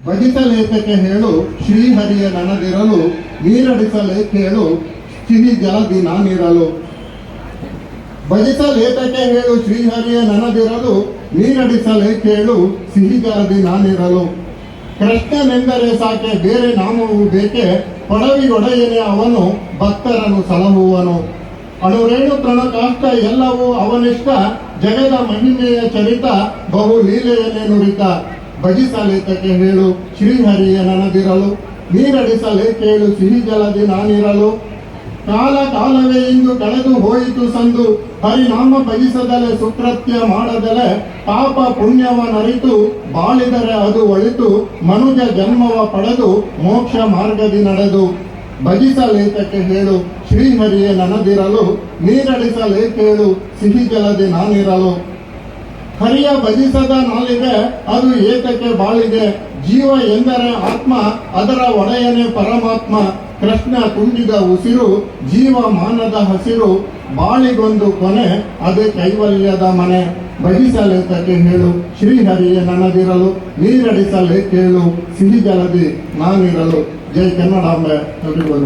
ಭಜಿಸಲೇತಕ್ಕೆ ಹೇಳು ಶ್ರೀಹರಿಯ ನನದಿರಲು, ನೀರಡಿಸಲೇ ಕೇಳು ಸಿಹಿ ಜಲದಿ ನಾನಿರಲು. ಭಜಿಸಲೇತಕ್ಕೆ ಹೇಳು ಶ್ರೀಹರಿಯ ನನದಿರಲು, ನೀರಡಿಸಲೇ ಕೇಳು ಸಿಹಿ ಜಲದಿ ನಾನಿರಲು. ಕೃಷ್ಣನೆಂದರೆ ಸಾಕೆ ಬೇರೆ ನಾಮವು ಬೇಕೆ, ಪಡವಿಗೊಡೆಯನೇ ಅವನು ಭಕ್ತರನ್ನು ಸಲಹುವನು. ಅಣುರೇಣು ತೃಣಕಾಷ್ಟ ಎಲ್ಲವೂ ಅವನಿಷ್ಟ, ಜಗದ ಮಹಿಮೆಯ ಚರಿತ ಬಹು ಲೀಲೆಯನ್ನೇ ನುರಿತ. ಭಜಿಸಲೇತಕ್ಕೆ ಹೇಳು ಶ್ರೀಹರಿಯ ನನದಿರಲು, ನೀರಡಿಸಲೇ ಕೇಳು ಸಿಹಿ ಜಲದಿ ನಾನಿರಲು. ಕಾಲ ಕಾಲವೇ ಇಂದು ಕಳೆದು ಹೋಯಿತು ಸಂದು, ಹರಿನಾಮ ಭಜಿಸದಲೆ ಸುಕೃತ್ಯ ಮಾಡದಲೆ. ಪಾಪ ಪುಣ್ಯವನರಿತು ಬಾಳಿದರೆ ಅದು ಒಳಿತು, ಮನುಜ ಜನ್ಮವ ಪಡೆದು ಮೋಕ್ಷ ಮಾರ್ಗದಿ ನಡೆದು. ಭಜಿಸಲೇತಕ್ಕೆ ಹೇಳು ಶ್ರೀಹರಿಯ ನನದಿರಲು, ನೀರಡಿಸಲೇ ಕೇಳು ಸಿಹಿ ಜಲದಿ ನಾನಿರಲು. ಹರಿಯ ಭಜಿಸದ ನಾಲಿಗೆ ಅದು ಏತಕ್ಕೆ ಬಾಳಿಗೆ, ಜೀವ ಎಂದರೆ ಆತ್ಮ ಅದರ ಒಡೆಯನೇ ಪರಮಾತ್ಮ. ಕೃಷ್ಣ ತುಂಬಿದ ಉಸಿರು ಜೀವ ಮಾನದ ಹಸಿರು, ಬಾಳಿಗೊಂದು ಕೊನೆ ಅದೇ ಕೈವಲ್ಯದ ಮನೆ. ಭಜಿಸಲೇತಕ್ಕೆ ಹೇಳು ಶ್ರೀಹರಿಯ ನನದಿರಲು, ನೀರಡಿಸಲೇ ಕೇಳು ಸಿಹಿ ಜಲದಿ ನಾನಿರಲು. ಜೈ ಕನ್ನಡಾಂಬೆ. ಎಲ್ರಿಗೂ